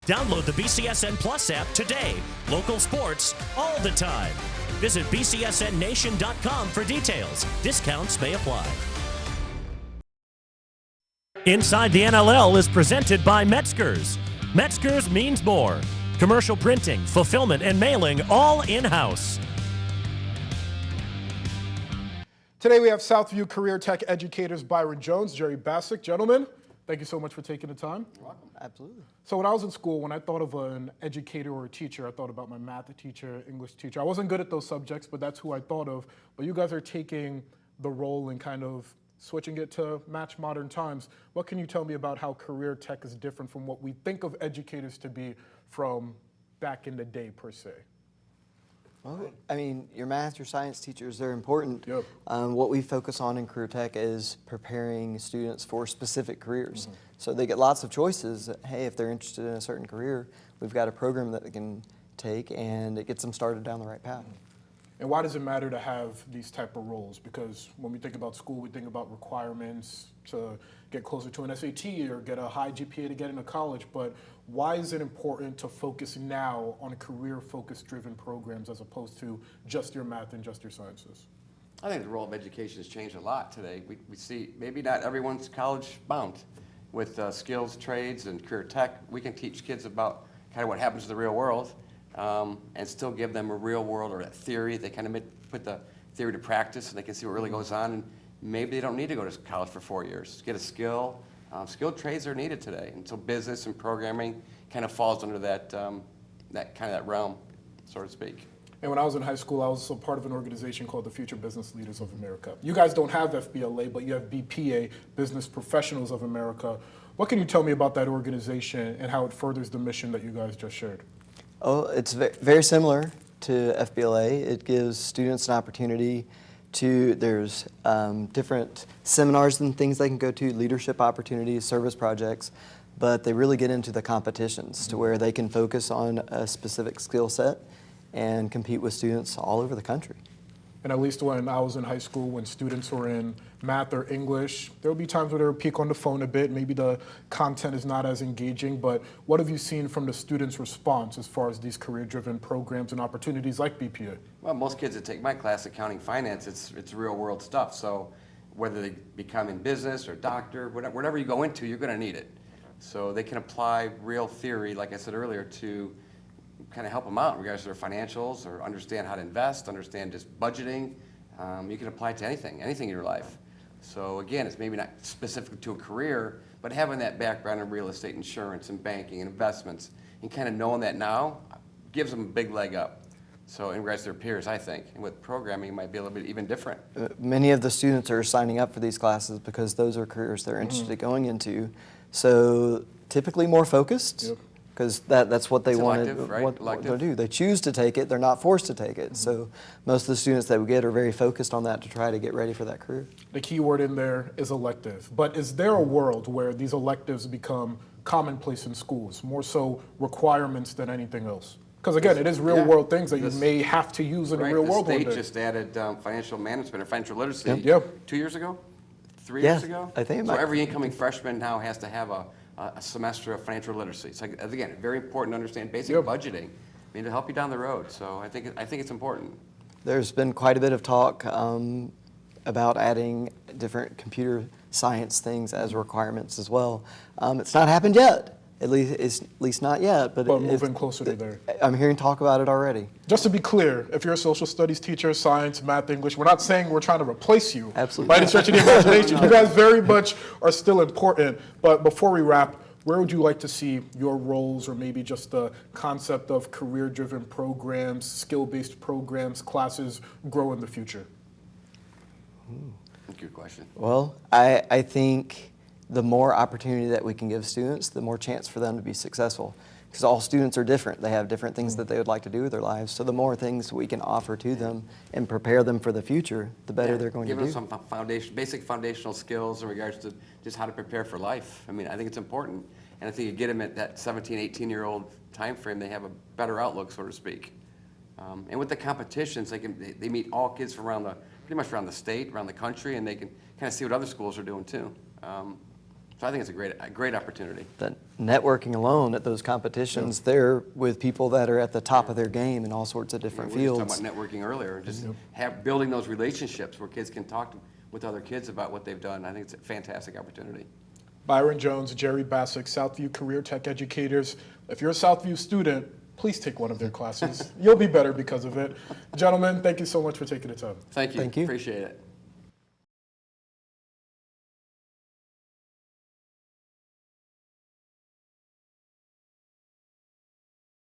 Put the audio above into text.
Download the BCSN Plus app today. Local sports all the time. Visit bcsnnation.com for details. Discounts may apply. Inside the NLL is presented by Metzger's. Metzger's means more. Commercial printing, fulfillment, and mailing all in-house. Today we have Southview Career Tech educators Byron Jones, Jerry Bassick. Gentlemen, thank you so much for taking the time. You're welcome. Absolutely. So when I was in school, when I thought of an educator or a teacher, I thought about my math teacher, English teacher. I wasn't good at those subjects, but that's who I thought of. But you guys are taking the role and kind of switching it to match modern times. What can you tell me about how career tech is different from what we think of educators to be from back in the day, per se? Well, I mean, your math, your science teachers, they're important. Yep. What we focus on in career tech is preparing students for specific careers. So they get lots of choices. Hey, if they're interested in a certain career, we've got a program that they can take and it gets them started down the right path. And why does it matter to have these type of roles? Because when we think about school, we think about requirements to get closer to an SAT or get a high GPA to get into college, but why is it important to focus now on career-focused driven programs as opposed to just your math and just your sciences? I think the role of education has changed a lot today. We see maybe not everyone's college bound. With skills, trades, and career tech, we can teach kids about kind of what happens in the real world and still give them a real world or a theory. They kind of put the theory to practice and they can see what really goes on. And maybe they don't need to go to college for 4 years. Get a skill. Skilled trades are needed today. And so business and programming kind of falls under that realm, so to speak. And when I was in high school, I was also part of an organization called the Future Business Leaders of America. You guys don't have FBLA, but you have BPA, Business Professionals of America. What can you tell me about that organization and how it furthers the mission that you guys just shared? Oh, it's very similar to FBLA. It gives students an opportunity to, there's different seminars and things they can go to, leadership opportunities, service projects, but they really get into the competitions to where they can focus on a specific skill set and compete with students all over the country. And at least when I was in high school, when students were in math or English, there would be times where they would peek on the phone a bit. Maybe the content is not as engaging, but what have you seen from the students' response as far as these career-driven programs and opportunities like BPA? Well, most kids that take my class, accounting, finance, it's real world stuff. So whether they become in business or doctor, whatever you go into, you're going to need it. So they can apply real theory, like I said earlier, to kind of help them out in regards to their financials or understand how to invest, understand just budgeting. You can apply it to anything in your life. So again, it's maybe not specific to a career, but having that background in real estate, insurance, and banking, and investments, and kind of knowing that now gives them a big leg up. So in regards to their peers, I think, and with programming, it might be a little bit even different. Many of the students are signing up for these classes because those are careers they're interested in going into. So typically more focused. Yep. Because that's what they want right? to do. They choose to take it. They're not forced to take it. So most of the students that we get are very focused on that to try to get ready for that career. The key word in there is elective. But is there a world where these electives become commonplace in schools, more so requirements than anything else? Because again, it is real world things that you may have to use in the real world. The state just added financial management or financial literacy 2 years ago, 3 years ago. I think so every incoming freshman now has to have a semester of financial literacy. So again, very important to understand basic budgeting. I mean, to help you down the road. So I think it's important. There's been quite a bit of talk about adding different computer science things as requirements as well. It's not happened yet. At least not yet. But moving closer to there. I'm hearing talk about it already. Just to be clear, if you're a social studies teacher, science, math, English, we're not saying we're trying to replace you. Absolutely. By any stretch of the imagination. You guys very much are still important. But before we wrap, where would you like to see your roles or maybe just the concept of career-driven programs, skill-based programs, classes grow in the future? Good question. Well, I think the more opportunity that we can give students, the more chance for them to be successful. Because all students are different. They have different things that they would like to do with their lives. So the more things we can offer to them and prepare them for the future, the better they're going to do. Give them some basic foundational skills in regards to just how to prepare for life. I mean, I think it's important. And I think you get them at that 17, 18-year-old time frame, they have a better outlook, so to speak. And with the competitions, they meet all kids from pretty much around the state, around the country, and they can kind of see what other schools are doing too. So I think it's a great opportunity. The networking alone at those competitions, they're with people that are at the top of their game in all sorts of different We were fields. just talking about networking earlier, just building those relationships where kids can talk with other kids about what they've done. I think it's a fantastic opportunity. Byron Jones, Jerry Bassick, Southview Career Tech Educators. If you're a Southview student, please take one of their classes. You'll be better because of it. Gentlemen, thank you so much for taking the time. Thank you. Thank you. Appreciate it.